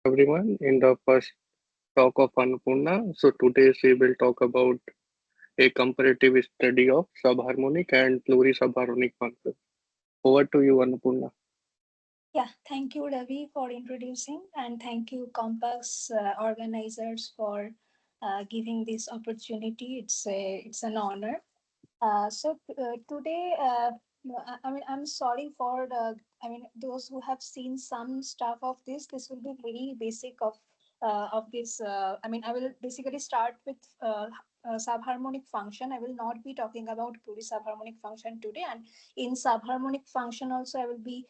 everyone in the first talk of Annapurna. So today we will talk about a comparative study of subharmonic and plurisubharmonic functions. Over to you, Annapurna. Yeah, thank you, Ravi, for introducing, and thank you, Compass organizers, for giving this opportunity. It's an honor. Today, I'm sorry for those who have seen some stuff of this. This will be very basic of this. I will basically start with subharmonic function. I will not be talking about plurisubharmonic function today, and in subharmonic function also I will be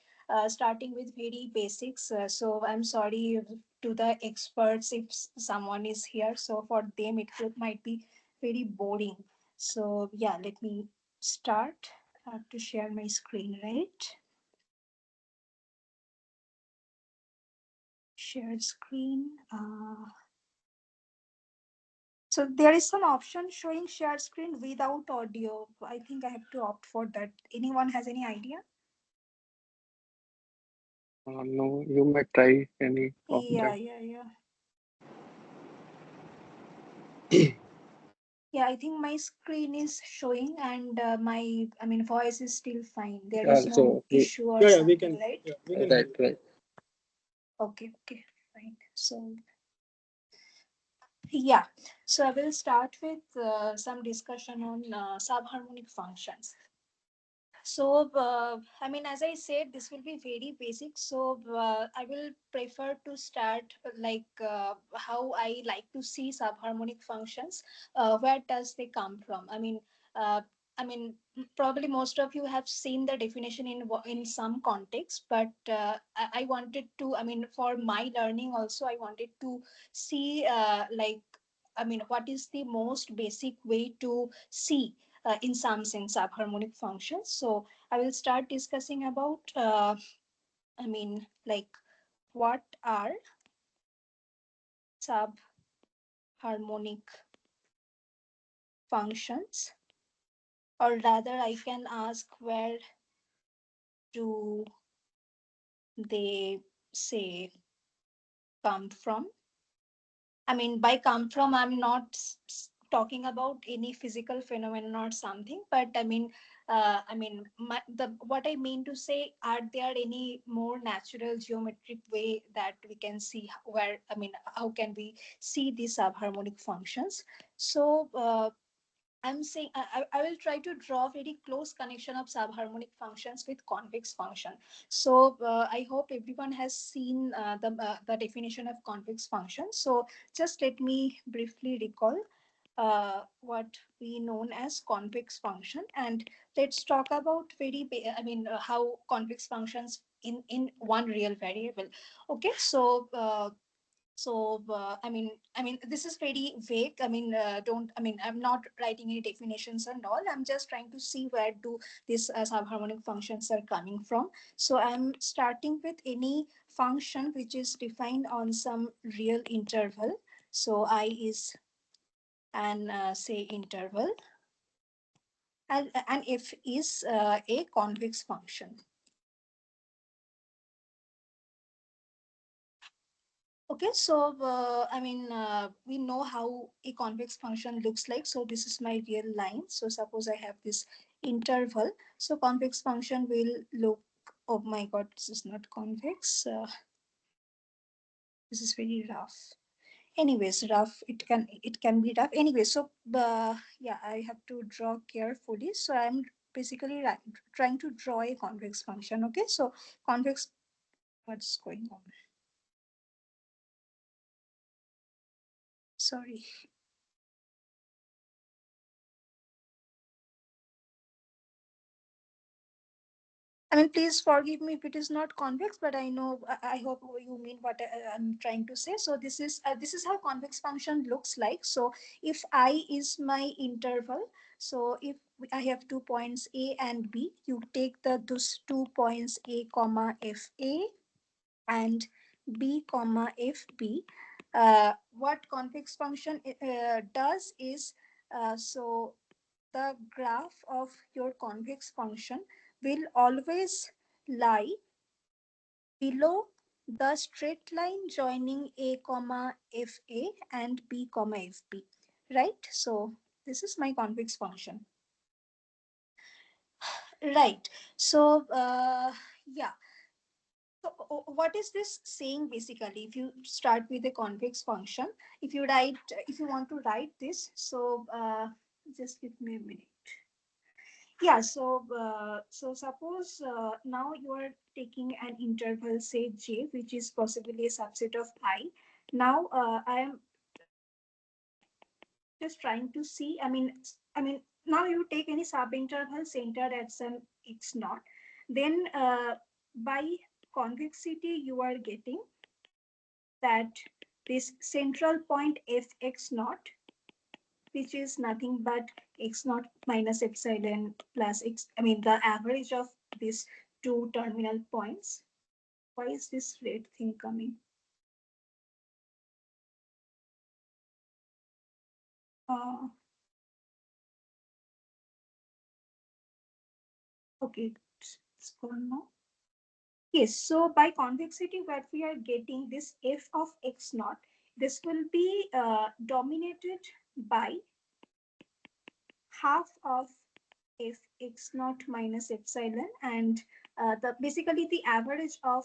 starting with very basics. So I'm sorry to the experts if someone is here. So for them might be very boring. So yeah, let me start. I have to share my screen, right? Share screen. So there is some option showing share screen without audio. I think I have to opt for that. Anyone has any idea? No, you may try any of Yeah, them. yeah, yeah. Yeah, I think my screen is showing and my voice is still fine. There is no Also, issue or Yeah, we something, can. right? Yeah, we can hear right, you. right. Okay, okay, fine. So yeah, so I will start with some discussion on subharmonic functions. So, as I said, this will be very basic. So, I will prefer to start how I like to see subharmonic functions. Where does they come from? Uh, I mean, Probably most of you have seen the definition in some context, but I wanted to. For my learning also, I wanted to see what is the most basic way to see in some sense subharmonic functions. So I will start discussing about what are subharmonic functions, or rather I can ask where do they say come from. By come from, I'm not talking about any physical phenomenon or something, but what I mean to say, are there any more natural geometric way that we can see how can we see these subharmonic functions? So, I'm saying I will try to draw very close connection of subharmonic functions with convex function. So I hope everyone has seen the definition of convex function. So just let me briefly recall what we known as convex function, and let's talk about how convex functions in one real variable. Okay, so. This is very vague. Don't. I'm not writing any definitions and all. I'm just trying to see where do these subharmonic functions are coming from. So I'm starting with any function which is defined on some real interval. So I is an say interval, and f is a convex function. Okay, so we know how a convex function looks like. So this is my real line. So suppose I have this interval. So convex function will look. Oh my God, this is not convex. This is very rough. Anyways, rough. It can be rough. Anyway, so yeah, I have to draw carefully. So I'm basically trying to draw a convex function. Okay, so convex. What's going on? Sorry. Please forgive me if it is not convex, but I know, I hope you mean what I'm trying to say. So this is how convex function looks like. So if I is my interval, so if I have 2 points A and B, you take those 2 points A comma FA and B comma FB. What convex function does is, so the graph of your convex function will always lie below the straight line joining a comma fa and b comma fb, right? So this is my convex function, right? So yeah, so what is this saying basically? If you start with a convex function, if you write, if you want to write this, so just give me a minute. Yeah, so so suppose now you are taking an interval, say j, which is possibly a subset of I. Now I am just trying to see. I mean, now you take any subinterval centered at some x naught, then by convexity you are getting that this central point fx naught, which is nothing but x naught minus epsilon plus x, I mean the average of these two terminal points. Why is this red thing coming? Uh, okay, it's gone now. Yes, so by convexity, what we are getting this f of x naught, this will be dominated by half of f x naught minus epsilon, and the basically the average of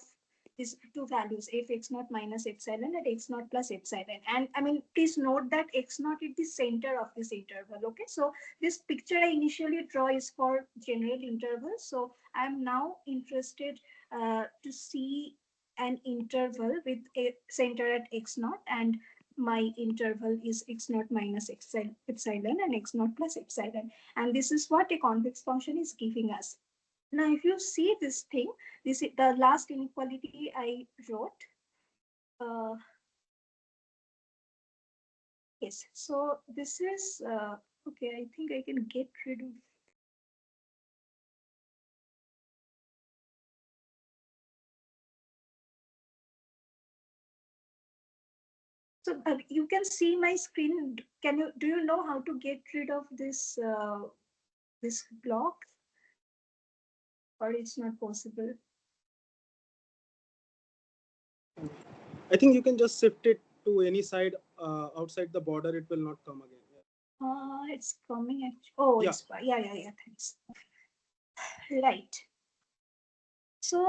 these two values f x naught minus epsilon and x naught plus epsilon. And I mean, please note that x naught is the center of this interval. Okay, so this picture I initially draw is for general intervals, so I am now interested to see an interval with a center at x naught, and my interval is x naught minus epsilon and x naught plus epsilon, and this is what a convex function is giving us. Now if you see this thing, this is the last inequality I wrote. uh, yes, so this is okay, I think I can get rid of. So you can see my screen. Can you, do you know how to get rid of this this block, or it's not possible? I think you can just shift it to any side outside the border. It will not come again. It's coming at, oh, Yeah. it's, yeah, thanks. Right. So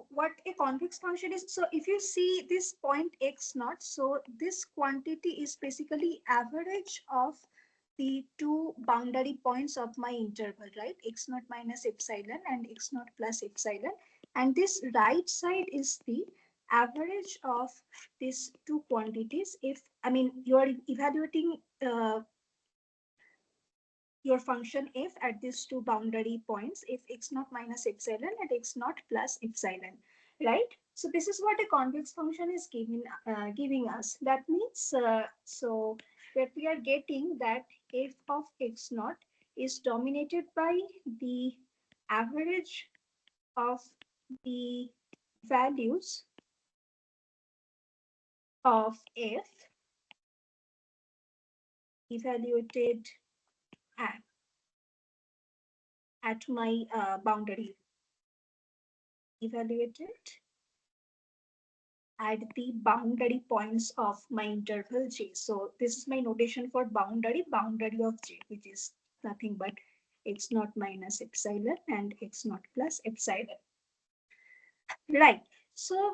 what a convex function is, so if you see this point x naught, so this quantity is basically average of the two boundary points of my interval, right? X naught minus epsilon and x naught plus epsilon, and this right side is the average of these two quantities. If, I mean, you are evaluating your function f at these two boundary points, if x naught minus epsilon and x naught plus epsilon, right? So this is what a convex function is giving us. That means so that we are getting that f of x naught is dominated by the average of the values of f evaluated at, at my boundary, evaluated at the boundary points of my interval j. So this is my notation for boundary of j, which is nothing but x naught minus epsilon and x naught plus epsilon. Right. So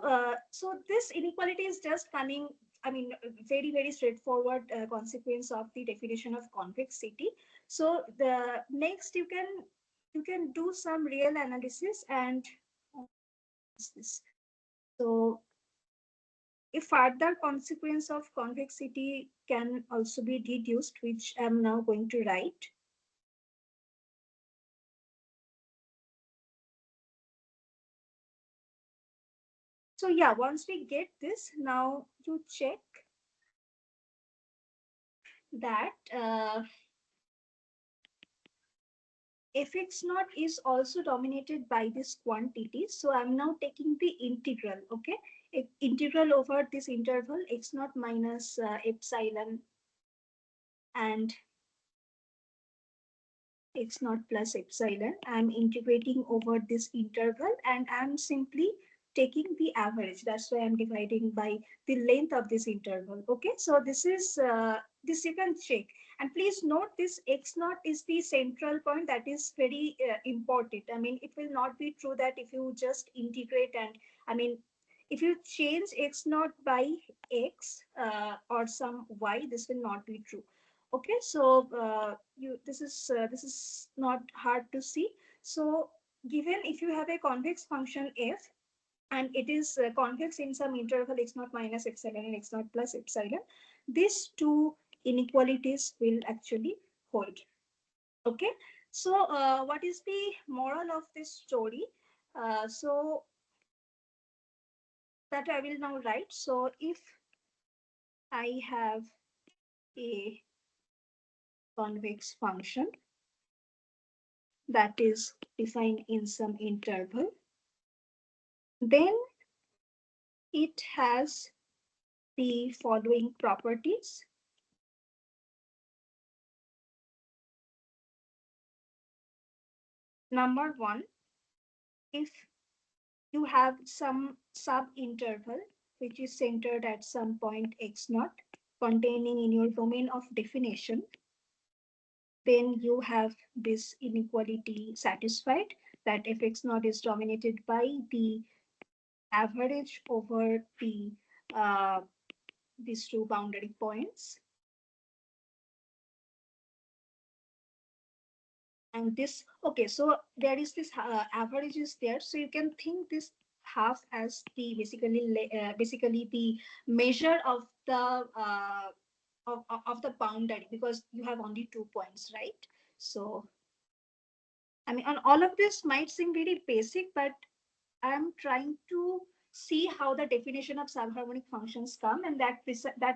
so this inequality is just coming, I mean, very straightforward consequence of the definition of convexity. So the next you can do some real analysis and this. So a further consequence of convexity can also be deduced, which I'm now going to write. So yeah, once we get this, now you check that fx naught is also dominated by this quantity. So I'm now taking the integral, okay? Integral over this interval x naught minus epsilon and x naught plus epsilon. I'm integrating over this interval and I'm simply taking the average. That's why I'm dividing by the length of this interval. Okay, so this is this you can check. And please note this x naught is the central point. That is very important. I mean, it will not be true that if you just integrate and I mean, if you change x naught by x or some y, this will not be true. Okay, so you this is not hard to see. So given if you have a convex function f and it is convex in some interval x naught minus epsilon and x naught plus epsilon, these two inequalities will actually hold. Okay, so what is the moral of this story? So that I will now write. So if I have a convex function that is defined in some interval, then it has the following properties. Number one, if you have some sub-interval which is centered at some point x naught containing in your domain of definition, then you have this inequality satisfied that f x naught is dominated by the average over the uh, these two boundary points. And this, okay, so there is this average is there. So you can think this half as the basically the measure of the of the boundary because you have only 2 points, right? So I mean, on all of this might seem very basic, but I'm trying to see how the definition of subharmonic functions come, and that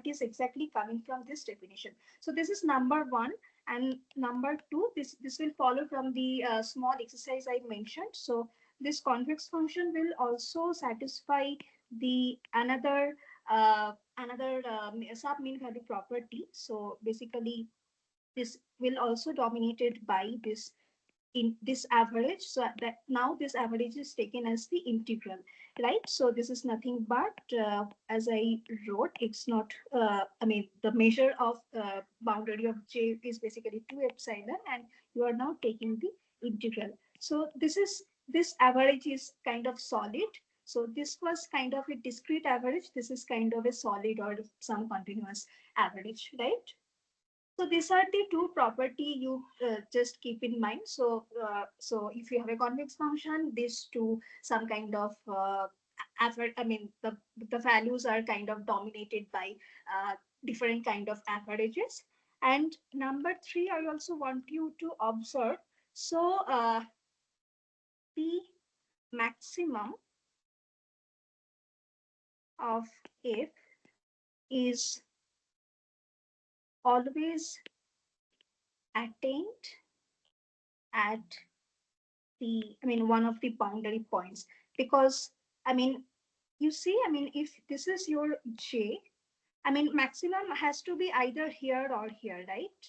is exactly coming from this definition. So this is number one, and number two, this will follow from the small exercise I mentioned. So this convex function will also satisfy the another sub mean value property. So basically, this will also dominated by this in this average, so that now this average is taken as the integral, right? So this is nothing but as I wrote, it's not I mean the measure of boundary of j is basically 2 epsilon and you are now taking the integral. So this average is kind of solid. So this was kind of a discrete average, this is kind of a solid or some continuous average, right? So these are the two property you just keep in mind. So so if you have a convex function, these two some kind of I mean the values are kind of dominated by different kind of averages. And number three, I also want you to observe. So the maximum of f is always attained at the I mean one of the boundary points, because I mean you see, I mean if this is your j, I mean maximum has to be either here or here, right?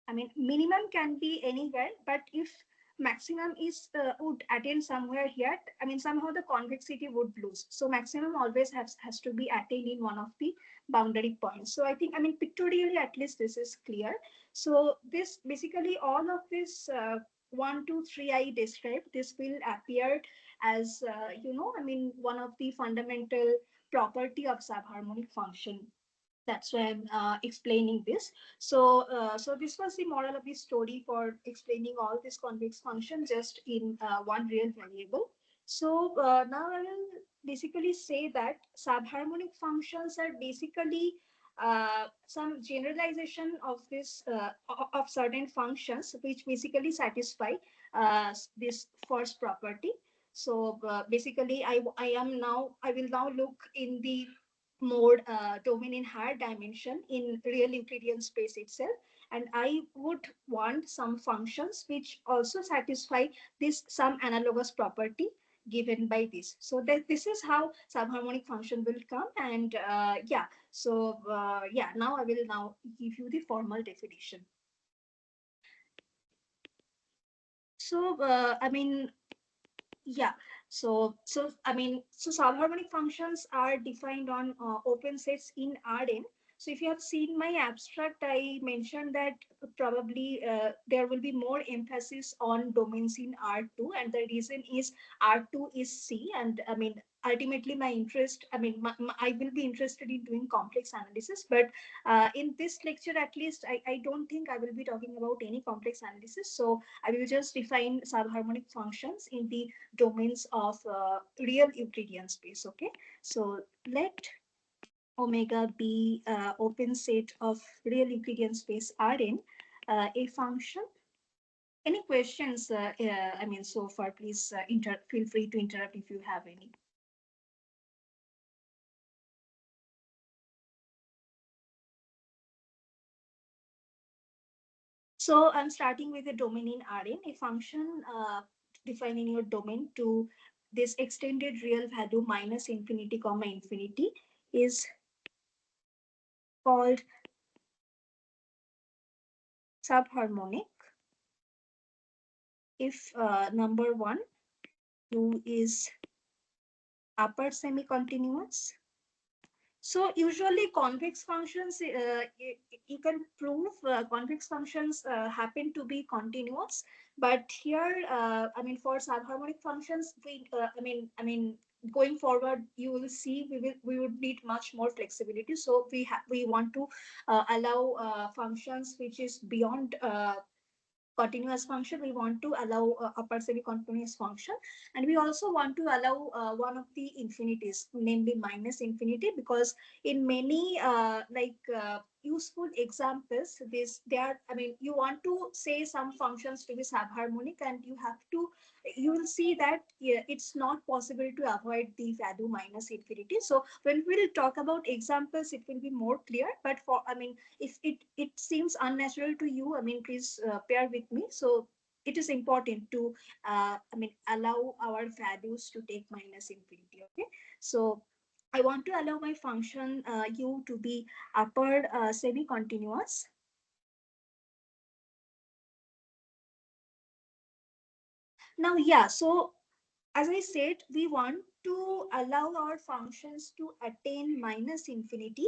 I mean, minimum can be anywhere, but if maximum is would attain somewhere here, I mean, somehow the convexity would lose. So maximum always has to be attained in one of the boundary points. So I think, I mean, pictorially at least this is clear. So this basically all of this 1, 2, 3 I described, this will appear as I mean, one of the fundamental property of subharmonic function. That's why I'm explaining this. So so this was the moral of the story for explaining all this convex function just in one real variable. So now I will basically say that subharmonic functions are basically some generalization of this of certain functions which basically satisfy this first property. So basically I will now look in the more domain in higher dimension in real Euclidean space itself. And I would want some functions which also satisfy this some analogous property given by this. So that this is how subharmonic function will come. And yeah, so yeah, now I will now give you the formal definition. So I mean, yeah, So subharmonic functions are defined on open sets in Rn. So if you have seen my abstract, I mentioned that probably there will be more emphasis on domains in R2, and the reason is R2 is C, and I mean ultimately my interest, I will be interested in doing complex analysis, but in this lecture at least I don't think I will be talking about any complex analysis. So I will just define subharmonic functions in the domains of real Euclidean space. Okay, so let omega be open set of real Euclidean space Rn, a function. Any questions? So far, please feel free to interrupt if you have any. So I'm starting with a domain in Rn, a function defining your domain to this extended real value minus infinity comma infinity is called subharmonic if number one, u is upper semi-continuous. So usually convex functions, you can prove convex functions happen to be continuous, but here, for subharmonic functions, going forward, you will see we would need much more flexibility. So we want to allow functions which is beyond continuous function. We want to allow upper semi continuous function, and we also want to allow one of the infinities, namely minus infinity, because in many useful examples, this they are, you want to say some functions to be subharmonic, and you will see that, yeah, it's not possible to avoid the value minus infinity. So when we'll talk about examples, it will be more clear. But for, if it seems unnatural to you, please bear with me. So it is important to allow our values to take minus infinity. Okay, so I want to allow my function u to be upper semi-continuous. Now, yeah, so as I said, we want to allow our functions to attain minus infinity,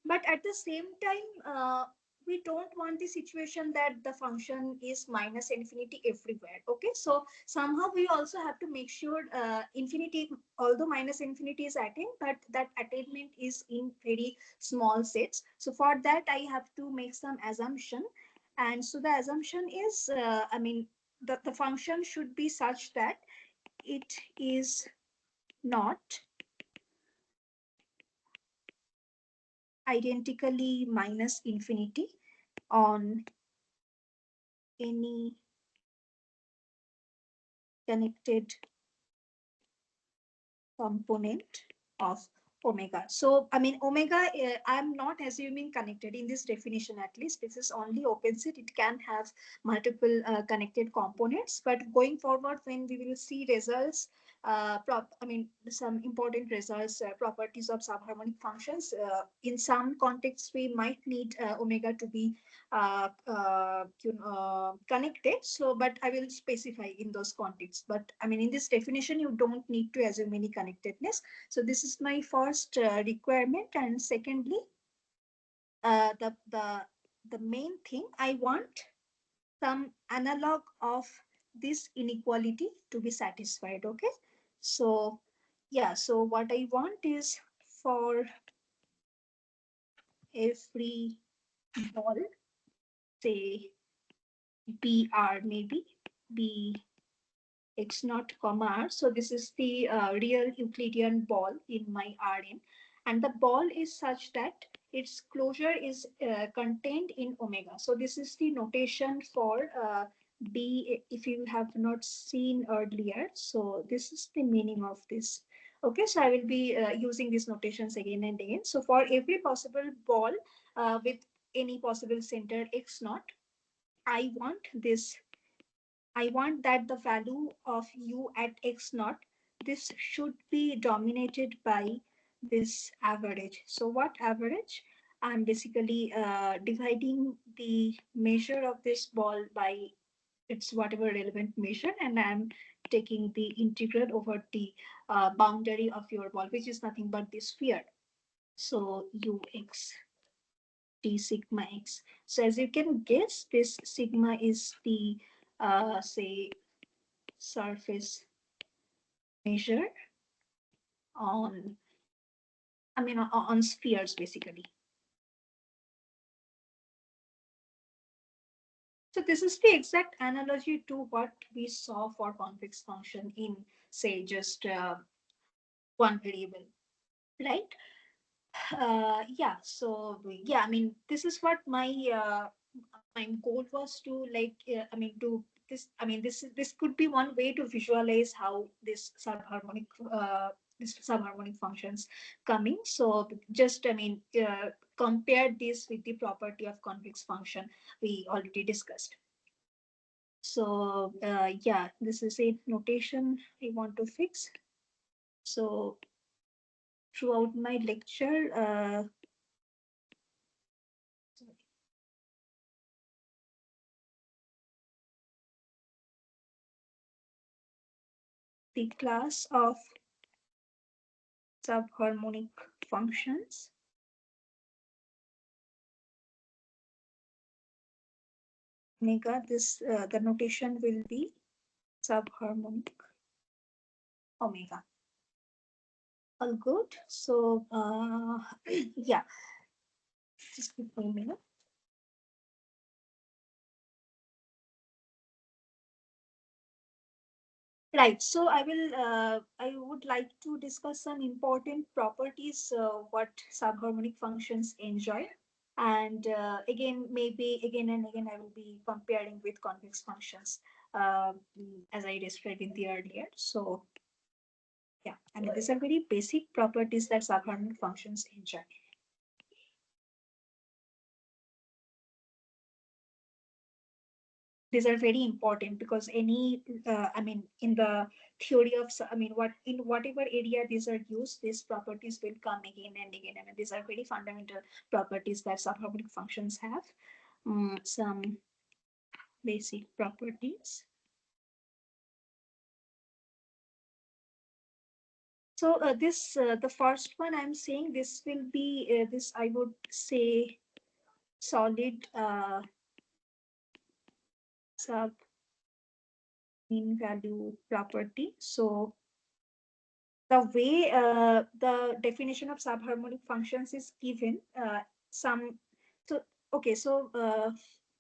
but at the same time, we don't want the situation that the function is minus infinity everywhere. Okay, so somehow we also have to make sure infinity, although minus infinity is attained, but that attainment is in very small sets. So for that, I have to make some assumption. And so the assumption is, the function should be such that it is not identically minus infinity on any connected component of omega. So, omega, I'm not assuming connected in this definition, at least. This is only open set. It can have multiple connected components. But going forward, when we will see results, some important results, properties of subharmonic functions, in some contexts, we might need omega to be connected. So, but I will specify in those contexts. But in this definition, you don't need to assume any connectedness. So this is my first requirement, and secondly, the main thing, I want some analog of this inequality to be satisfied. Okay, so yeah, so what I want is for every ball, say BR, maybe B x naught comma r. So this is the real Euclidean ball in my Rn, and the ball is such that its closure is contained in omega. So this is the notation for B, if you have not seen earlier. So this is the meaning of this. Okay, so I will be using these notations again and again. So for every possible ball with any possible center x naught, I want this I want that the value of u at x naught, this should be dominated by this average. So what average? I'm basically dividing the measure of this ball by its whatever relevant measure, and I'm taking the integral over the boundary of your ball, which is nothing but the sphere. So ux d sigma x. So as you can guess, this sigma is the say surface measure on, on spheres basically. So this is the exact analogy to what we saw for convex function in, say, just one variable, right? Yeah. So yeah, this is what my goal was to like. To this. This could be one way to visualize how this subharmonic functions coming. So just compare this with the property of convex function we already discussed. So yeah, this is a notation I want to fix. So throughout my lecture, the class of subharmonic functions omega, this the notation will be subharmonic omega. All good. So yeah, just give me a minute. Right. So I would like to discuss some important properties what subharmonic functions enjoy. And again, maybe again and again, I will be comparing with convex functions as I described in the earlier. So yeah, these are very basic properties that subharmonic functions enjoy. These are very important because any in the theory of what in whatever area these are used, these properties will come again and again. These are very fundamental properties that subharmonic functions have. Some basic properties. So this the first one I'm saying, this will be this I would say solid sub mean value property. So the way the definition of subharmonic functions is given some so okay so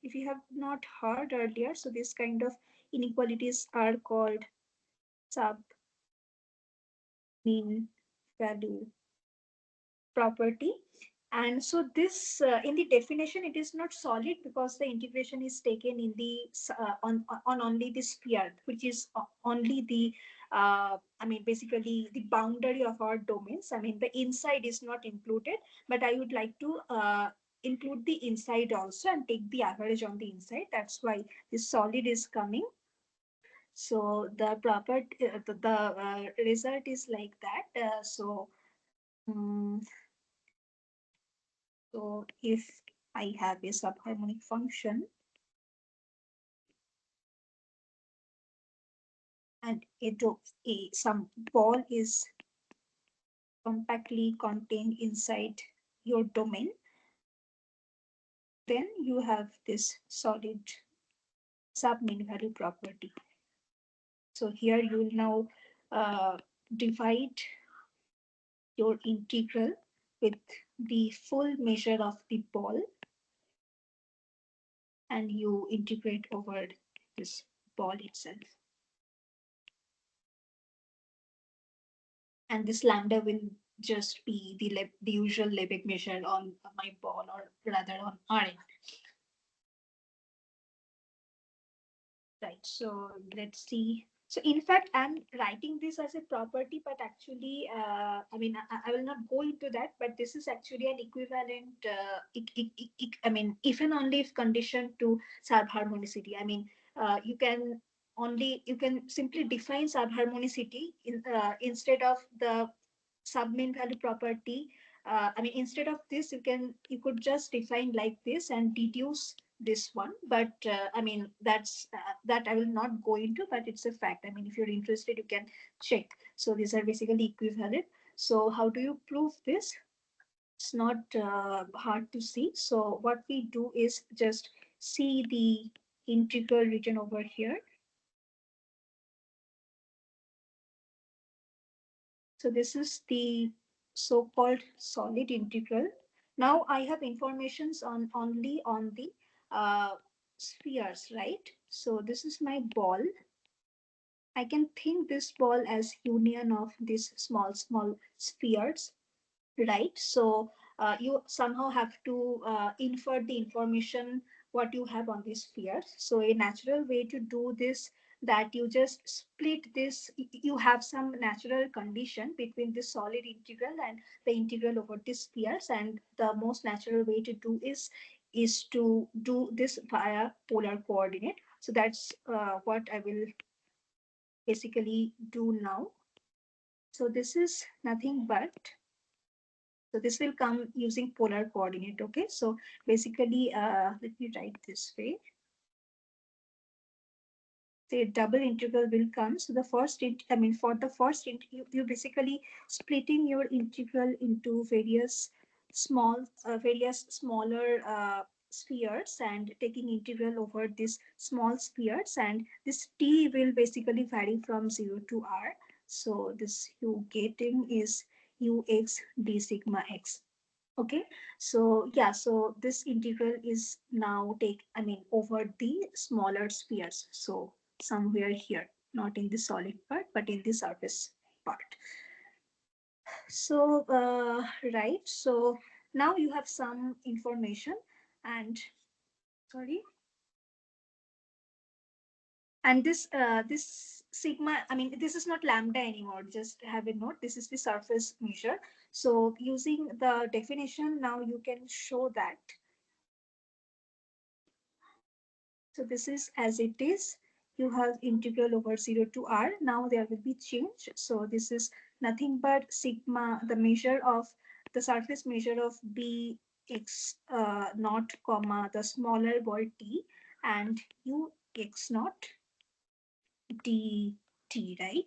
if you have not heard earlier, so this kind of inequalities are called sub mean value property. And so this in the definition it is not solid because the integration is taken in the on only the sphere, which is only the basically the boundary of our domains. The inside is not included, but I would like to include the inside also and take the average on the inside. That's why this solid is coming. So the property the result is like that. Um, So if I have a subharmonic function and some ball is compactly contained inside your domain, then you have this solid sub-mean value property. So here you will now divide your integral with the full measure of the ball, and you integrate over this ball itself. And this lambda will just be the usual Lebesgue measure on my ball, or rather on Rn. Right, so let's see. So in fact, I'm writing this as a property, but actually, I will not go into that, but this is actually an equivalent, if and only if condition to subharmonicity. You can simply define subharmonicity instead of the submean value property. Instead of this, you could just define like this and deduce this one, but I mean that I will not go into, but it's a fact. I mean, if you're interested, you can check. So these are basically equivalent. So how do you prove this? It's not hard to see. So what we do is just see the integral written over here. So this is the so-called solid integral. Now I have informations on only on the spheres, right? So this is my ball. I can think this ball as union of these small spheres, right? So you somehow have to infer the information what you have on these spheres. So a natural way to do this, that you just split this, you have some natural condition between the solid integral and the integral over these spheres, and the most natural way to do is to do this via polar coordinate. So that's what I will basically do now. So this is nothing but, so this will come using polar coordinate. Okay, so basically, let me write this way. Say double integral will come. So the first, I mean, for the first, you basically splitting your integral into various smaller spheres, and taking integral over these small spheres, and this t will basically vary from 0 to r. So this you getting is ux d sigma x. Okay, so yeah, so this integral is now take, I mean, over the smaller spheres. So somewhere here, not in the solid part, but in the surface part. So, right, so now you have some information, and sorry, and this sigma, I mean, this is not lambda anymore. Just have a note. This is the surface measure. So using the definition, now you can show that. So this is as it is. You have integral over 0 to r. Now there will be change. So this is nothing but sigma, the measure of the surface measure of bx naught comma the smaller ball t, and ux naught dt, right?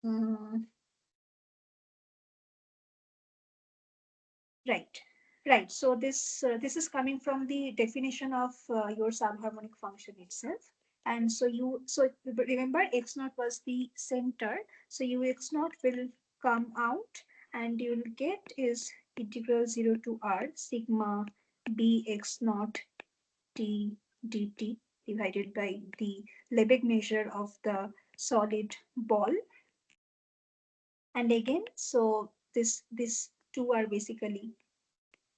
Mm, right. Right. So this is coming from the definition of your subharmonic function itself. And so remember x naught was the center. So ux naught will come out, and you'll get is integral 0 to r sigma bx naught t dt divided by the Lebesgue measure of the solid ball. And again, so this two are basically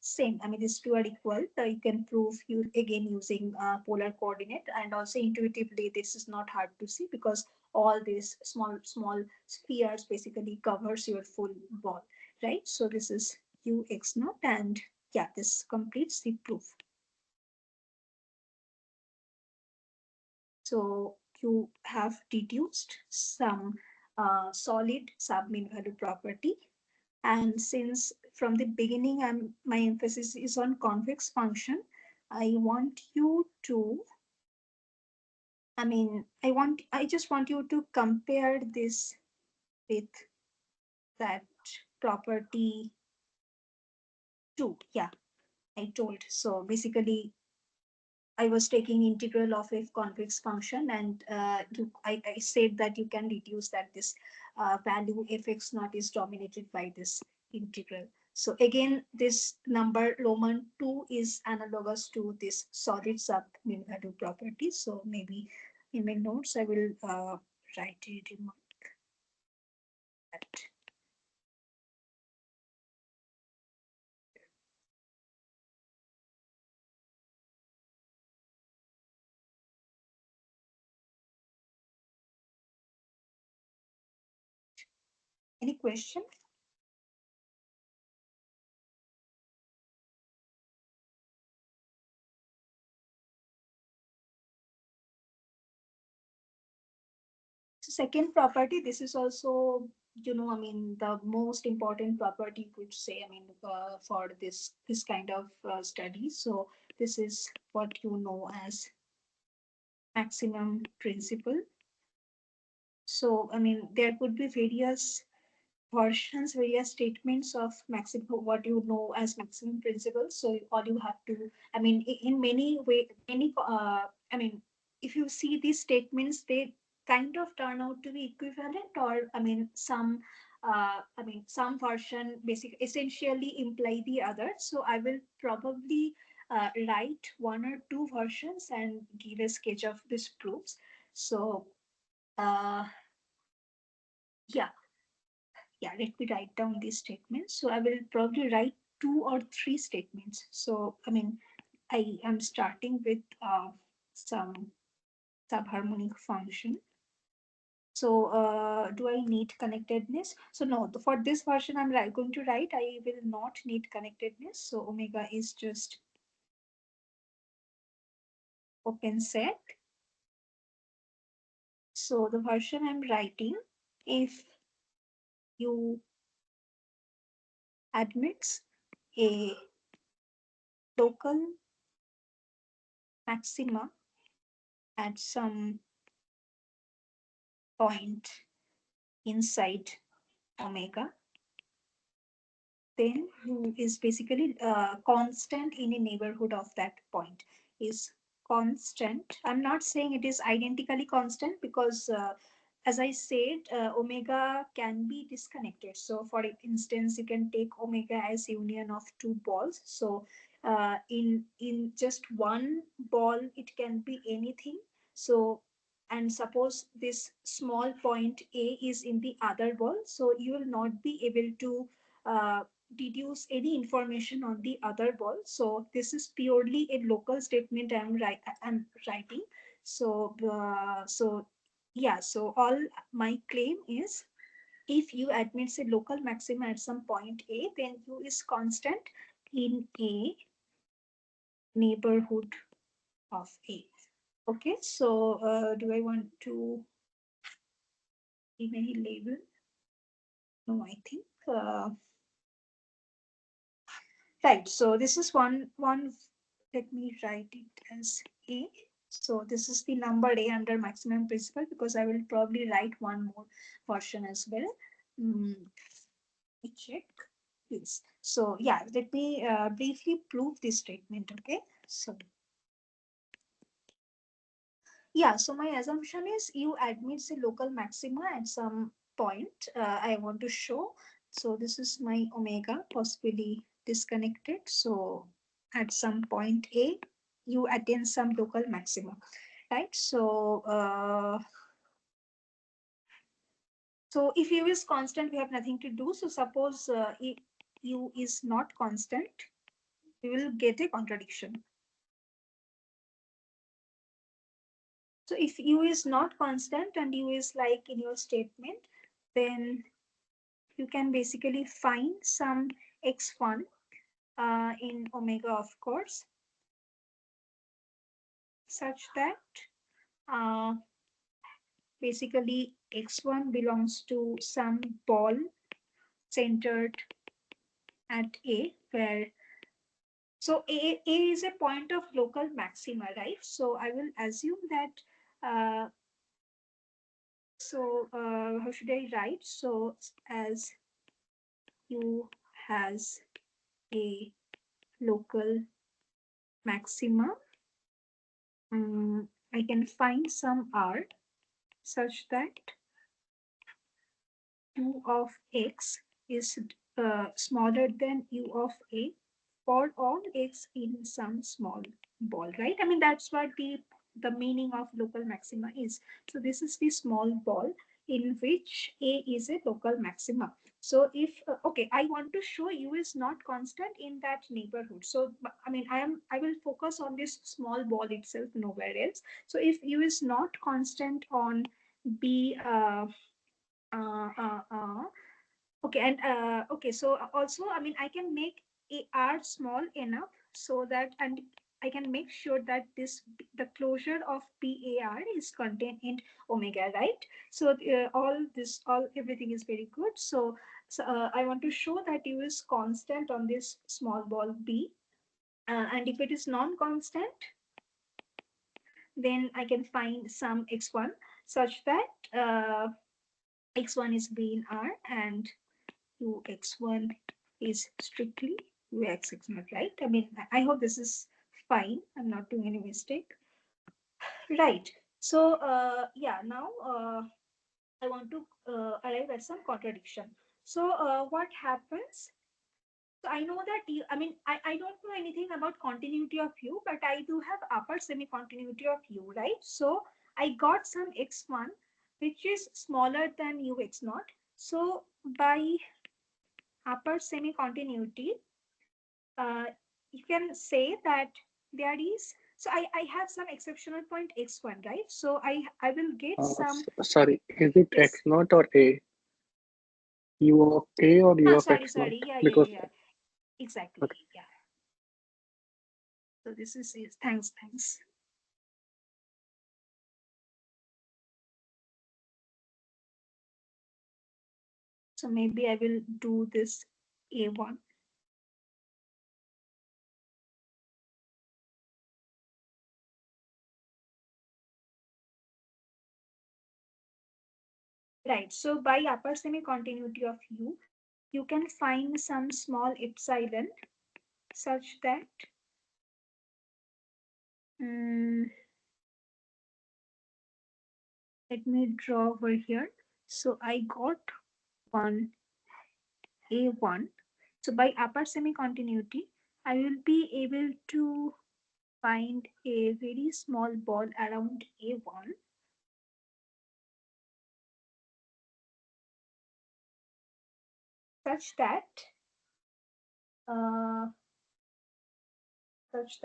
same. I mean, these two are equal. You can prove you again using polar coordinate, and also intuitively, this is not hard to see because all these small spheres basically covers your full ball, right? So this is ux naught, and yeah, this completes the proof. So you have deduced some solid submean value property. And since from the beginning my emphasis is on convex function, I want you to, I just want you to compare this with that property 2. Yeah, I told. So basically I was taking integral of a convex function, and I said that you can reduce that this value fx naught is dominated by this integral. So again, this number Roman 2 is analogous to this solid sub mean value property. So maybe in my notes, I will write it in that. Any question? So second property, this is also, the most important property you could say, for this kind of study. So this is what you know as maximum principle. So, I mean, there could be various versions, various statements of maximum, what you know as maximum principle. So all you have to, I mean, in many way, I mean, if you see these statements, they kind of turn out to be equivalent, or I mean, some version basic essentially imply the other. So I will probably write one or two versions and give a sketch of these proofs. So, uh, yeah, yeah, let me write down these statements. So I will probably write two or three statements. So, I mean, I am starting with some subharmonic function. So, do I need connectedness? So no, for this version I'm going to write, I will not need connectedness. So omega is just open set. So the version I'm writing, if you admits a local maxima at some point inside omega, then u is basically constant in a neighborhood of that point is constant. I'm not saying it is identically constant because as I said, omega can be disconnected. So for instance, you can take omega as union of two balls. So in just one ball, it can be anything. So and suppose this small point A is in the other ball, so you will not be able to uh, deduce any information on the other ball. So this is purely a local statement I'm writing. So yeah, so all my claim is, if U admits a local maxima at some point A, then U is constant in a neighborhood of A. Okay, so do I want to give any label? No, I think right. So this is one. Let me write it as A. So this is the number A under maximum principle, because I will probably write one more version as well. Let me check this. So yeah, let me briefly prove this statement. Okay. So yeah, so my assumption is U admits a local maxima at some point. I want to show. So this is my omega, possibly disconnected. So at some point A, U attains some local maxima, right? So if U is constant, we have nothing to do. So suppose if U is not constant, we will get a contradiction. So if U is not constant and U is like in your statement, then you can basically find some x1 in omega, of course, such that uh, basically x1 belongs to some ball centered at A, where A is a point of local maxima, right? So I will assume that how should I write? So as U has a local maxima, I can find some R such that u of x is smaller than u of a for all x in some small ball, right? I mean, that's what the meaning of local maxima is. So this is the small ball in which a is a local maxima. So if okay, I want to show u is not constant in that neighborhood. So I mean, I will focus on this small ball itself, nowhere else. So if u is not constant on b uh, uh, uh, okay, and okay, so also, I mean, I can make a r small enough so that, and I can make sure that the closure of PAR is contained in omega, right? So all everything is very good. So I want to show that U is constant on this small ball B. And if it is non-constant, then I can find some x1 such that x1 is b in R and ux1 is strictly ux0, right? I mean, I hope this is fine. I'm not doing any mistake. Right. So, yeah, now I want to arrive at some contradiction. So, what happens? So I know that I don't know anything about continuity of U, but I do have upper semi-continuity of U, right? So I got some x1 which is smaller than ux naught. So by upper semi-continuity, uh, you can say that there is, so I have some exceptional point x1, right? So I will get some, Sorry, is it X yes. naught or A? U of A or U Ah, of sorry, X naught? sorry. Yeah, yeah, Because yeah, yeah. Exactly. okay, Yeah. So this is it. Thanks. So maybe I will do this A1. Right. So by upper semi-continuity of U, you can find some small epsilon such that um, let me draw over here. So I got one A1. So by upper semi-continuity, I will be able to find a very small ball around A1 such that uh, such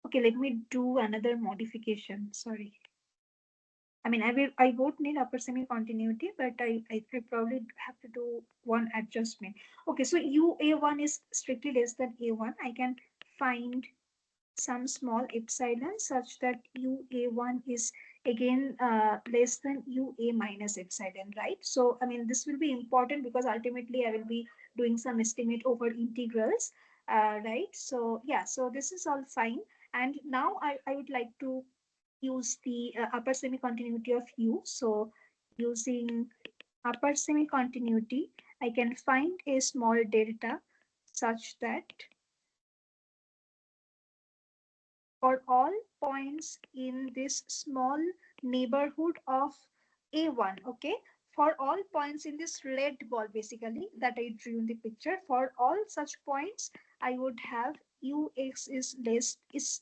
okay, let me do another modification. Sorry. I won't need upper semi continuity, but I probably have to do one adjustment. Okay, so UA1 is strictly less than A1. I can find some small epsilon such that UA1 is again less than UA minus epsilon, right? So, this will be important because ultimately I will be doing some estimate over integrals, right? So, yeah, so this is all fine. And now I would like to use the upper semi-continuity of U. So, using upper semi-continuity, I can find a small delta such that for all points in this small neighborhood of A1, okay? For all points in this red ball, basically, that I drew in the picture, for all such points, I would have Ux is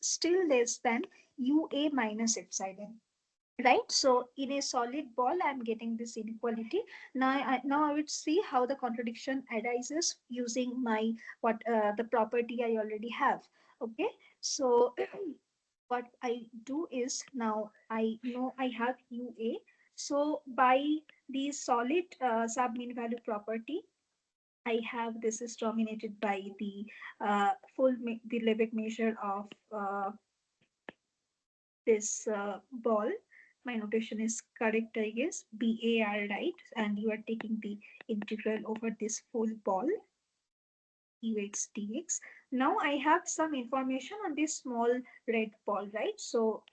still less than UA minus epsilon, right? So in a solid ball, I'm getting this inequality. Now I would see how the contradiction arises using my what the property I already have. Okay, so what I do is now I know I have UA. So by the solid sub-mean value property, I have this is dominated by the the Lebesgue measure of this ball. My notation is correct, I guess. BAR, right? And you are taking the integral over this full ball, ux dx. Now I have some information on this small red ball, right? So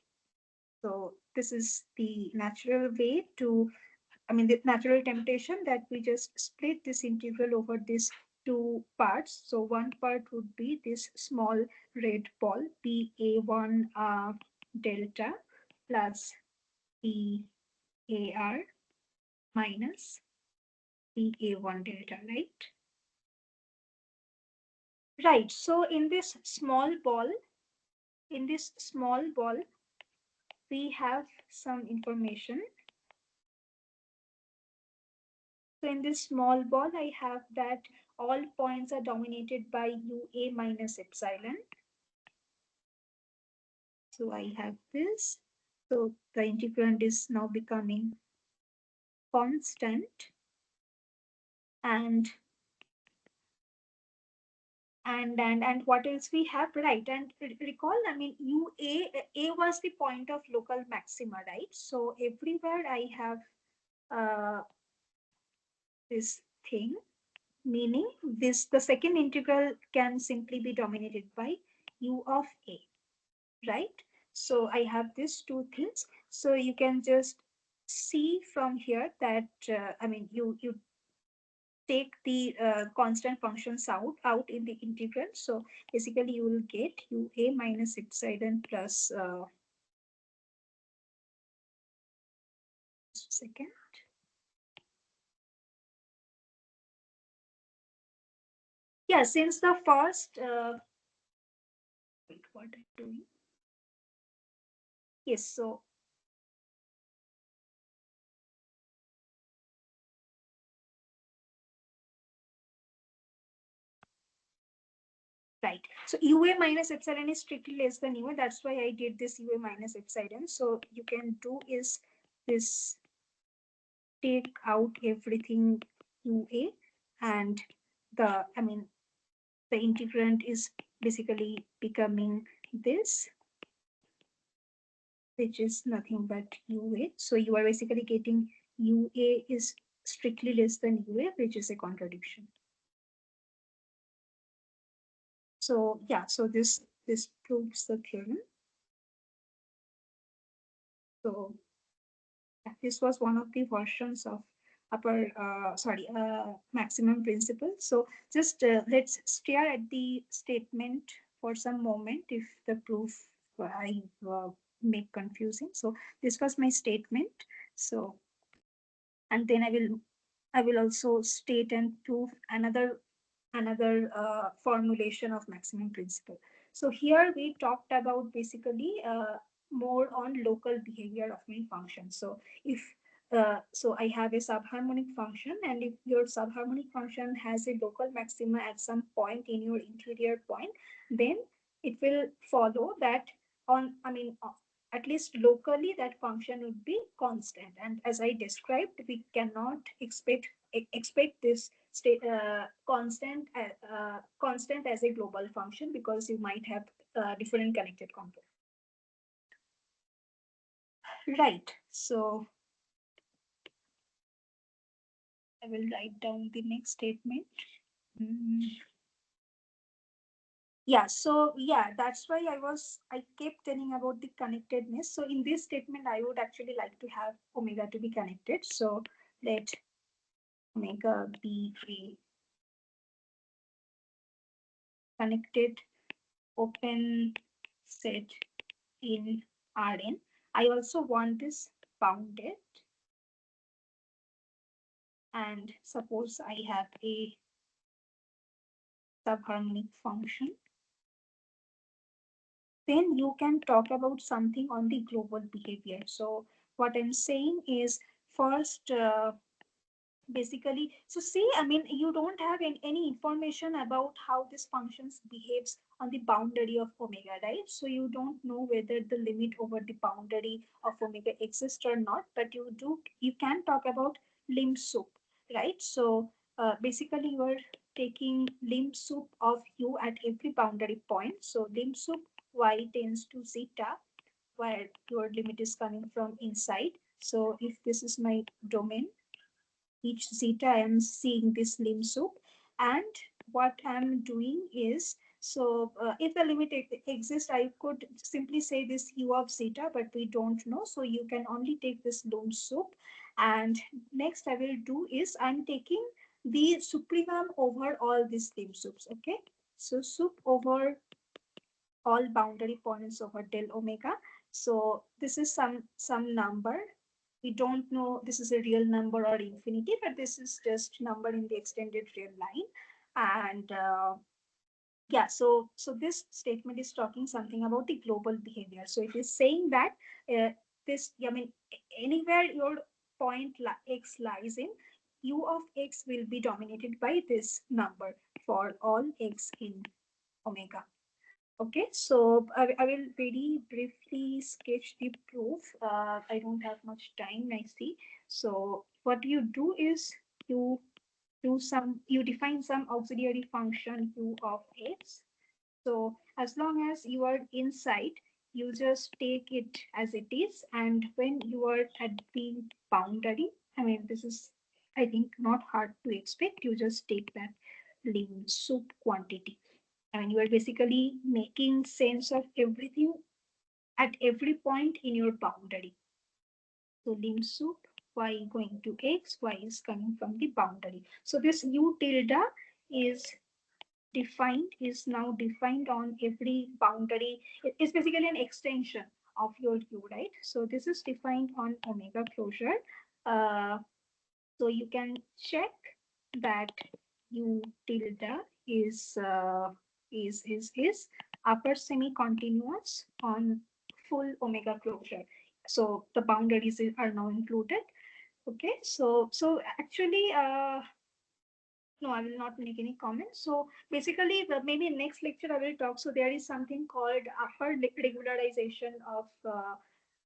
this is the natural way to, the natural temptation that we just split this integral over these two parts. So one part would be this small red ball, BA1 delta plus BAR minus BA1 delta, right? Right. So in this small ball, we have some information. So in this small ball, I have that all points are dominated by UA minus epsilon. So I have this. So the integrand is now becoming constant, and and what else we have, right? And recall, a was the point of local maxima, right? So everywhere I have this thing, meaning this the second integral can simply be dominated by u of a, right? So I have these two things. So you can just see from here that you take the constant functions out in the integral. So basically you will get ua minus epsilon plus second. Yeah, since the first wait, what I'm doing? Yes, so right. So UA minus epsilon is strictly less than UA. That's why I did this UA minus epsilon. So you can do is this, take out everything UA, and the integrand is basically becoming this, which is nothing but UA. So you are basically getting UA is strictly less than UA, which is a contradiction. So yeah, so this proves the theorem. So yeah, this was one of the versions of maximum principle. So just let's stare at the statement for some moment if the proof I make confusing. So this was my statement. So and then I will also state and prove another formulation of maximum principle. So here we talked about basically more on local behavior of my function. So if so I have a subharmonic function, and if your subharmonic function has a local maxima at some point in your interior point, then it will follow that on, at least locally that function would be constant. And as I described, we cannot expect this state constant as a global function, because you might have different connected components. Right. So I will write down the next statement. Mm. Yeah, so yeah, that's why I kept telling about the connectedness. So in this statement, I would actually like to have omega to be connected. So let omega be a connected open set in Rn. I also want this bounded, and suppose I have a subharmonic function, then you can talk about something on the global behavior. So what I'm saying is, first basically, so see, you don't have any information about how this functions behaves on the boundary of omega, right? So you don't know whether the limit over the boundary of omega exists or not, but you can talk about limb soup, right? So basically you are taking limb soup of u at every boundary point. So limb soup y tends to zeta, where your limit is coming from inside. So if this is my domain, each zeta I am seeing this limb soup, and what I'm doing is, so if the limit exists, I could simply say this u of zeta, but we don't know, so you can only take this limb soup. And next I will do is, I'm taking the supremum over all these limb soups. Okay, so soup over all boundary points over del omega. So this is some number. We don't know this is a real number or infinity, but this is just number in the extended real line. And yeah, so this statement is talking something about the global behavior. So it is saying that this, anywhere your point x lies in, u of x will be dominated by this number for all x in omega. Okay, so I will very briefly sketch the proof. I don't have much time, I see. So what you do is, you you define some auxiliary function u of x. So as long as you are inside, you just take it as it is. And when you are at the boundary, this is I think not hard to expect. You just take that lim soup quantity. I mean, you are basically making sense of everything at every point in your boundary. So lim soup, y going to x, y is coming from the boundary. So this u tilde is is now defined on every boundary. It's basically an extension of your u, right? So this is defined on omega closure. Uh, so you can check that u tilde is upper semi-continuous on full omega closure. So the boundaries are now included. Okay, so actually, no, I will not make any comments. So basically, maybe next lecture I will talk. So there is something called upper regularization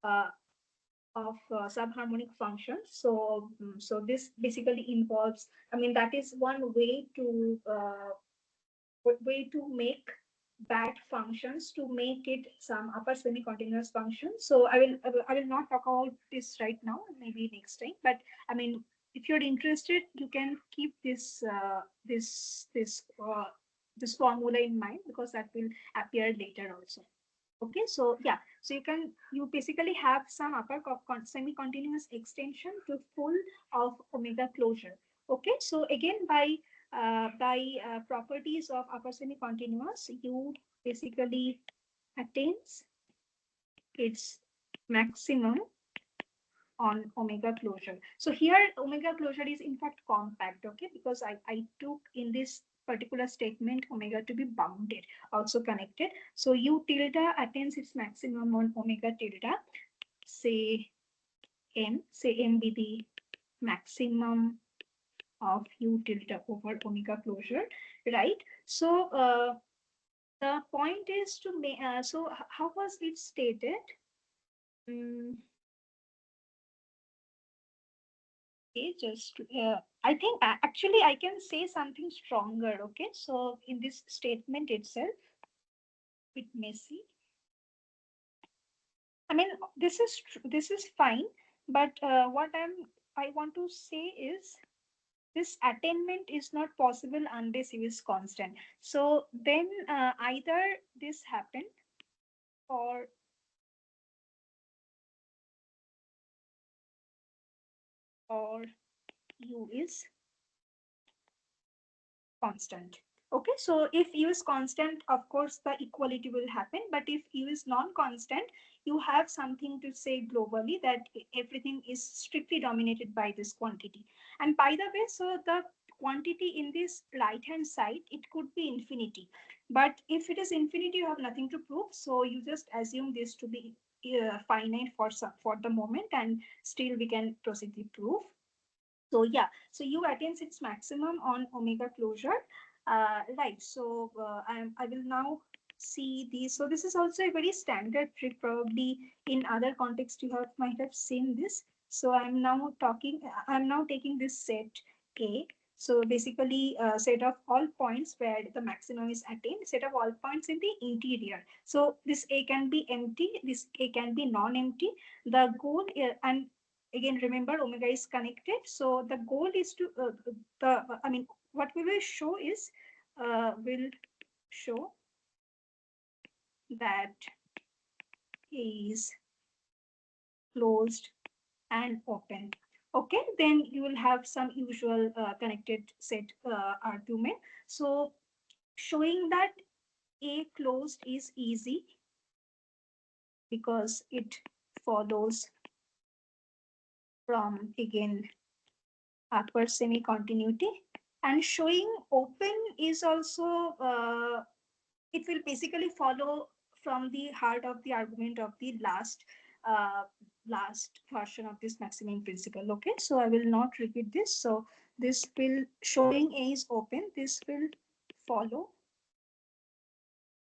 uh, subharmonic functions. So so this basically involves. I mean, that is one way to make bad functions to make it some upper semi-continuous function. So I will not talk about this right now, maybe next time. But I mean, if you're interested, you can keep this formula in mind, because that will appear later also. Okay, so yeah, so you basically have some upper semi-continuous extension to full of omega closure. Okay, so again, by properties of upper semi-continuous, you basically attains its maximum on omega closure. So here omega closure is in fact compact, okay, because I took in this particular statement omega to be bounded, also connected. So u tilde attains its maximum on omega tilde, say m be the maximum of u tilde over omega closure, right? So the point is to make, so how was it stated? Mm, okay, just I think actually I can say something stronger. Okay, so in this statement itself, bit messy. I mean, this is fine, but what I want to say is this attainment is not possible unless u is constant. So then either this happened, or u is constant. Okay, so if u is constant, of course the equality will happen. But if u is non-constant, you have something to say globally that everything is strictly dominated by this quantity. And by the way, so the quantity in this right hand side, it could be infinity. But if it is infinity, you have nothing to prove. So you just assume this to be finite for the moment, and still we can proceed the proof. So yeah, so u attains its maximum on omega closure, right? So I will now see these. So this is also a very standard trick. Probably in other contexts you might have seen this. So I'm now taking this set A. So basically, set of all points where the maximum is attained, set of all points in the interior. So this A can be empty, this A can be non-empty. The goal, and again remember omega is connected, so the goal is to the I mean, what we will show is will show that is closed and open. Okay, then you will have some usual connected set argument. So showing that a closed is easy because it follows from, again, upper semi continuity. And showing open is also it will basically follow from the heart of the argument of the uh, last version of this maximum principle. Okay, so I will not repeat this. So this will, showing a is open, this will follow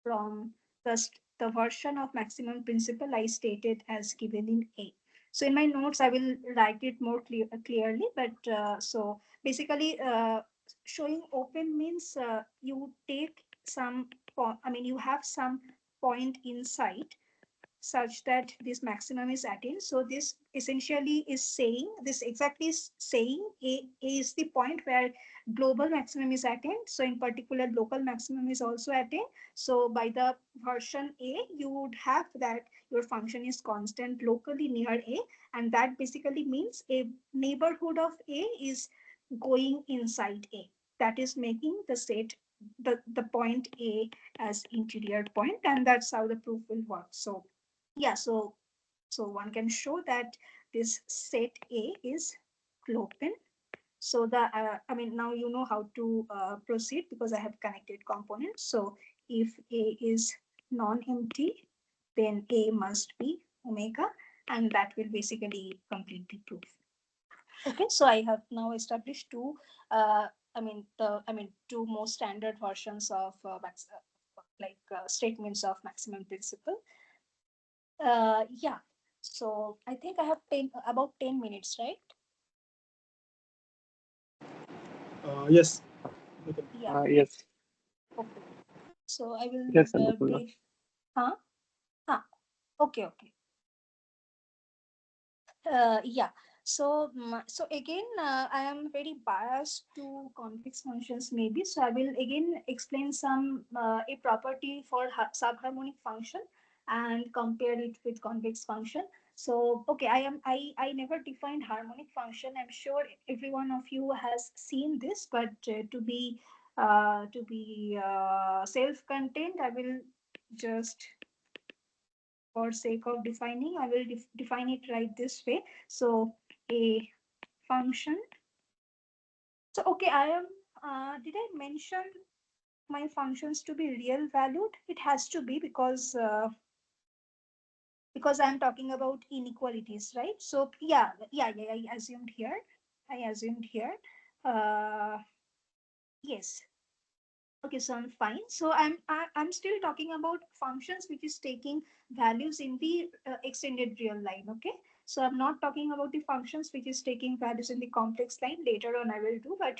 from the version of maximum principle I stated as given in A. So in my notes, I will write it more clearly, but so basically showing open means you take some, I mean, you have some point inside. such that this maximum is attained. So this essentially is saying, this exactly is saying A is the point where global maximum is attained. So in particular, local maximum is also attained. So by the version A, you would have that your function is constant locally near A, and that basically means a neighborhood of A is going inside A. That is making the set the point A as interior point, and that's how the proof will work. So yeah, so one can show that this set A is clopin. So the I mean, now you know how to proceed because I have connected components. So if A is non-empty, then A must be omega, and that will basically complete the proof. Okay, so I have now established two. Two more standard versions of statements of maximum principle. Yeah. So I think I have about 10 minutes, right? Yes. Okay. Yeah. Yes, Okay. So I will yes, Annapurna. brief. Huh? Huh. Okay. Okay. Yeah. So, so again, I am very biased to convex functions, maybe. So I will again explain some a property for subharmonic function and compare it with convex function. So, okay, I never defined harmonic function. I'm sure every one of you has seen this, but to be self-contained, I will just, for sake of defining, I will define it right this way. So a function. So okay, I am. Did I mention my functions to be real valued? It has to be because I'm talking about inequalities, right? So yeah. I assumed here. I assumed here. Uh, yes. Okay, so I'm fine. So I'm still talking about functions which is taking values in the extended real line. Okay, so I'm not talking about the functions which is taking values in the complex line. Later on, I will do, but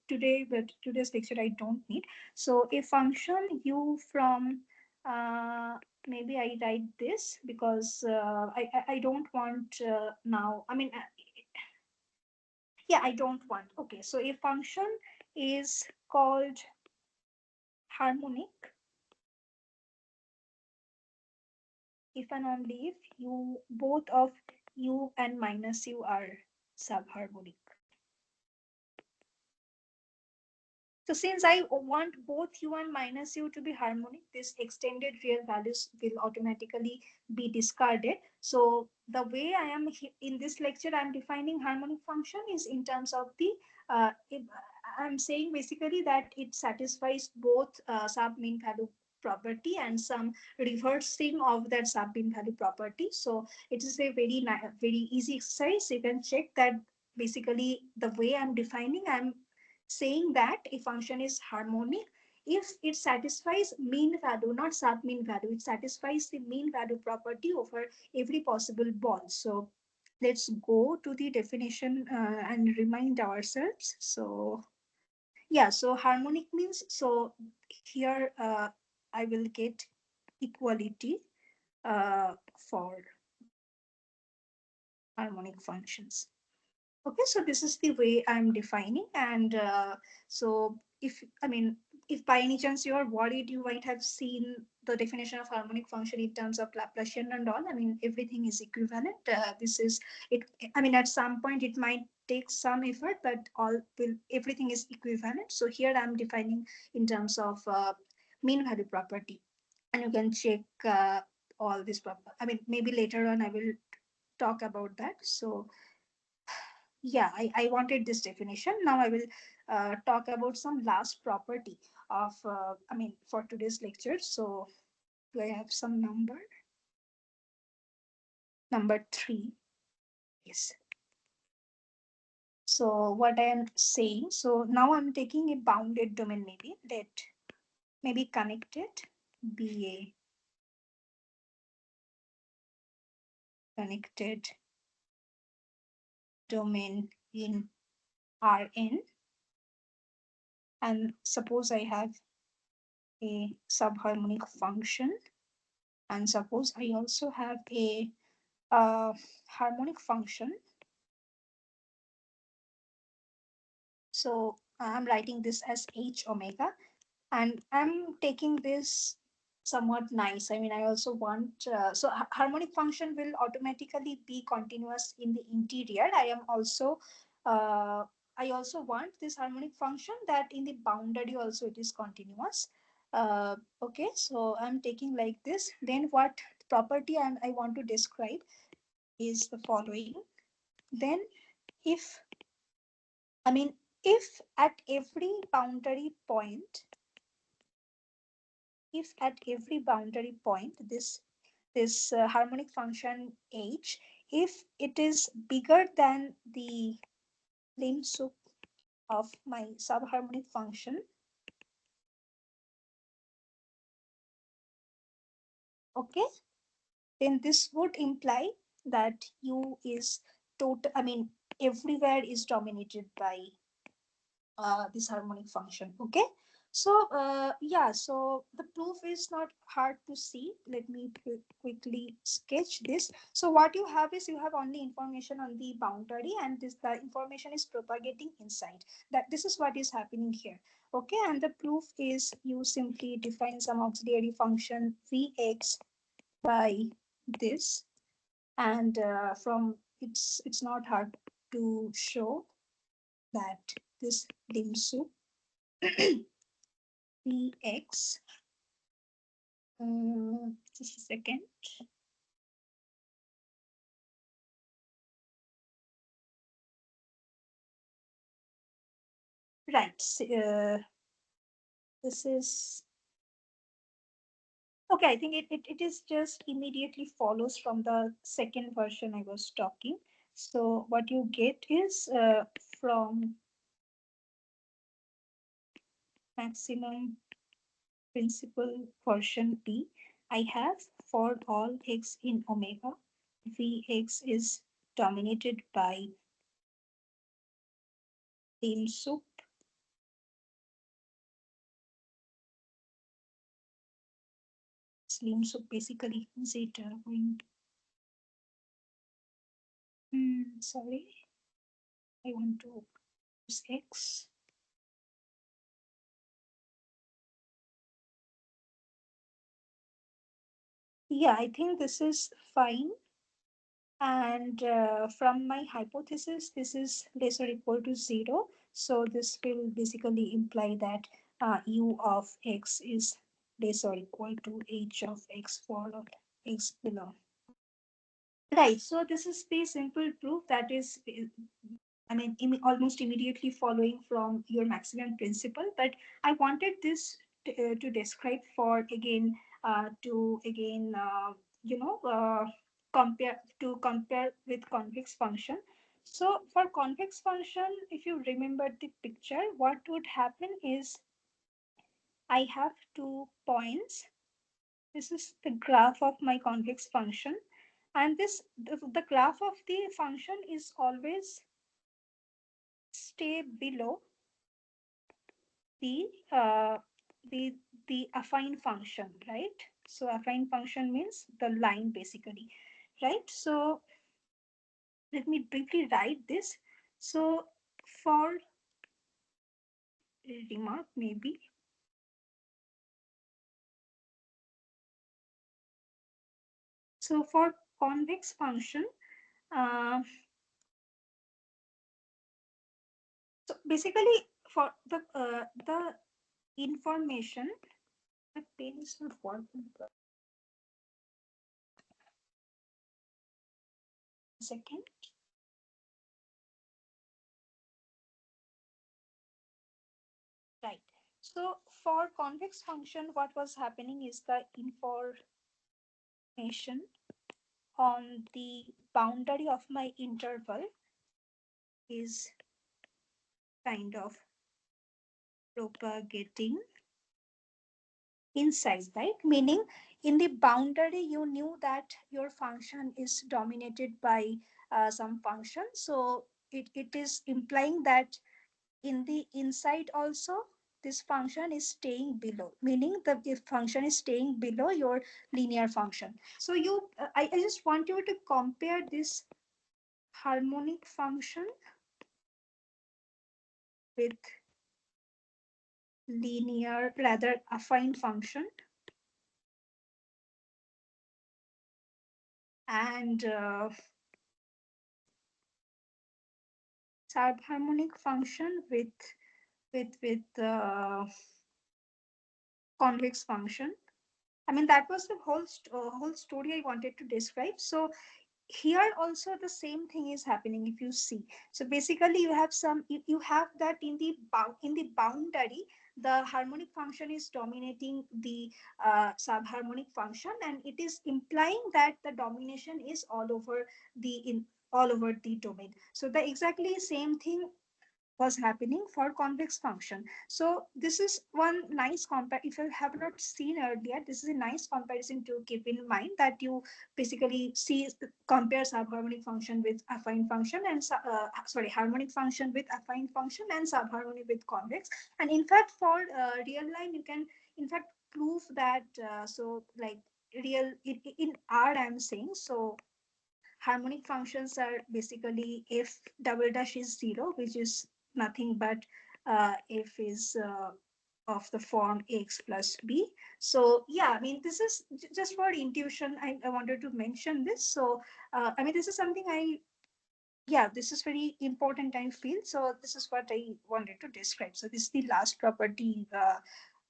today's lecture I don't need. So a function u from maybe I write this because I don't want now. I mean, yeah, I don't want. Okay, so a function is called harmonic if and only if you both of u and minus u are subharmonic. So since I want both u and minus u to be harmonic, this extended real values will automatically be discarded. So the way I am in this lecture, I'm defining harmonic function is in terms of the, I'm saying basically that it satisfies both sub mean value property and some reversing of that sub mean value property. So it is a very easy exercise. You can check that basically the way I'm defining, I'm saying that a function is harmonic if it satisfies mean value, not sub mean value. It satisfies the mean value property over every possible bond. So let's go to the definition and remind ourselves. So yeah, so harmonic means, so here I will get equality for harmonic functions. Okay, so this is the way I'm defining. And so if by any chance you are worried, you might have seen the definition of harmonic function in terms of Laplacian and all. I mean, everything is equivalent. This is it. I mean, at some point it might take some effort, but everything is equivalent. So here I'm defining in terms of mean value property, and you can check all this. I mean, maybe later on I will talk about that. So yeah, I wanted this definition. Now I will talk about some last property of for today's lecture. So do I have some number 3? Yes. So what I am saying, so now I'm taking a bounded domain, maybe connected, be a connected domain in Rn, and suppose I have a subharmonic function And suppose I also have a uh, harmonic function. So I'm writing this as h omega, and I'm taking this somewhat nice. I mean, I also want harmonic function will automatically be continuous in the interior. Uh, I also want this harmonic function that in the boundary also it is continuous. Okay, so I'm taking like this. Then what property I want to describe is the following. Then if I mean if at every boundary point, if at every boundary point this harmonic function h, if it is bigger than the lim sup of my subharmonic function, okay, then this would imply that u is total, I mean everywhere is dominated by this harmonic function. Okay, so yeah, so the proof is not hard to see. Let me quickly sketch this. So what you have is you have only information on the boundary, and this the information is propagating inside. That this is what is happening here. Okay, and the proof is you simply define some auxiliary function vx by this, and from it's not hard to show that this lim sup px, just a second. Right, this is okay. I think it is just immediately follows from the second version I was talking. So what you get is from maximum principal version B, I have for all x in omega, Vx is dominated by lim sup slim sup basically zeta going. Sorry, I want to use x. Yeah, I think this is fine. And from my hypothesis, this is less or equal to 0. So this will basically imply that u of x is less or equal to h of x for x below. Right, so this is the simple proof that is, I mean, almost immediately following from your maximum principle. But I wanted this to describe for again, to again, you know, compare with convex function. So for convex function, if you remember the picture, what would happen is I have 2 points. This is the graph of my convex function, and the graph of the function is always stay below the uh, the the affine function, right? So affine function means the line basically, right? So let me briefly write this. So for remark maybe, so for convex function, uh, so basically for the information, the pen is not working. Second, right. So for convex function, what was happening is the information on the boundary of my interval is kind of propagating inside, right? Meaning in the boundary, you knew that your function is dominated by some function. So it is implying that in the inside also this function is staying below, meaning the function is staying below your linear function. So I just want you to compare this harmonic function with linear, rather affine function, and subharmonic function with convex function. I mean, that was the whole story I wanted to describe. So here also the same thing is happening. If you see, so basically you have you have that in the boundary, the harmonic function is dominating the subharmonic function, and it is implying that the domination is all over the domain. So the exactly same thing was happening for convex function. So this is one nice compare. If you have not seen earlier, this is a nice comparison to keep in mind, that you basically see, compare subharmonic function with affine function, and sorry, harmonic function with affine function, and subharmonic with convex. And in fact, for real line, you can in fact prove that. So like real in R, I'm saying. So harmonic functions are basically if double dash is 0, which is nothing but f is of the form x plus b. So yeah, I mean, this is just for intuition. I wanted to mention this. So I mean, this is something yeah, this is very important, I feel. So this is what I wanted to describe. So this is the last property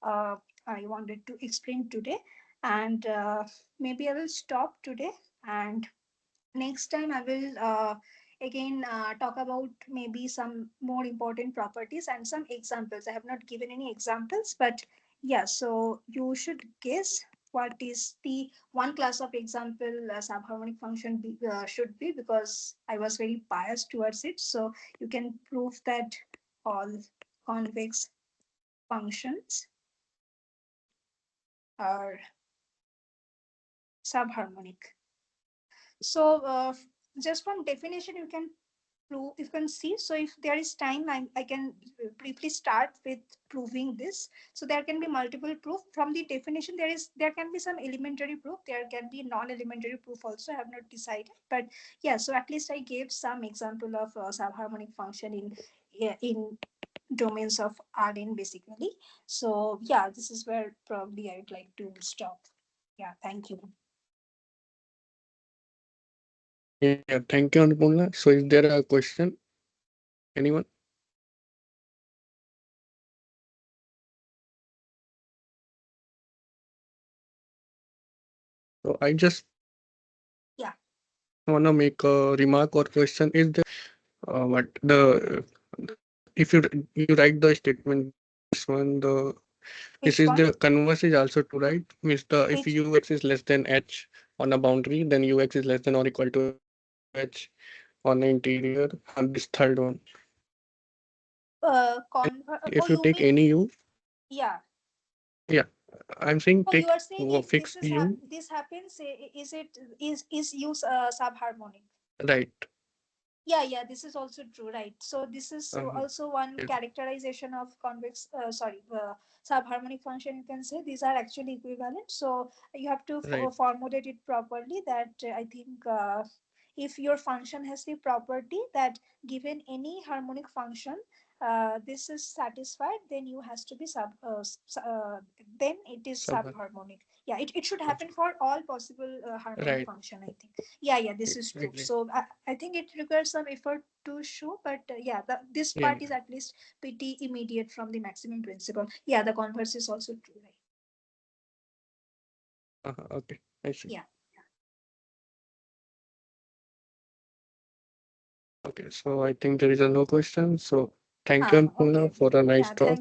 I wanted to explain today. And maybe I will stop today, and next time I will again talk about maybe some more important properties and some examples. I have not given any examples, but yeah, so you should guess what is the one class of example subharmonic function should be, because I was very biased towards it. So you can prove that all convex functions are subharmonic. So just from definition, you can prove, you can see. So if there is time, I can briefly start with proving this. So there can be multiple proof from the definition. There can be some elementary proof, there can be non-elementary proof also. I have not decided, but yeah, so at least I gave some example of subharmonic function in, yeah, in domains of Rn basically. So yeah, this is where probably I would like to stop. Yeah, thank you. Yeah, thank you, Annapurna. So is there a question? Anyone? So I just Yeah. want to make a remark or question. Is there what the if you write the statement, this one, the this Which is one? the converse is also to write, means the if Which ux is less than h on a boundary, then ux is less than or equal to h on the interior, and this third one. If oh, you you take mean, any u, yeah. yeah, I'm saying Oh, you take are saying if fixed u, this happens, is it is use subharmonic? right? Yeah, yeah, this is also true, right? So this is Uh-huh. also one Yes, characterization of convex, sorry, subharmonic function. You can say these are actually equivalent. So you have to right, formulate it properly. That I think if your function has the property that given any harmonic function, this is satisfied, then you has to be then it is someone, subharmonic. Yeah, it should happen for all possible harmonic right, function, I think. Yeah, yeah, this is true. exactly. So I think it requires some effort to show, but yeah, this Yeah, part is at least pretty immediate from the maximum principle. Yeah, the converse is also true, right? okay, I see. Yeah. Okay, so I think there is a no question. So thank you, Okay, Annapurna, okay. for a nice Yeah, talk. thank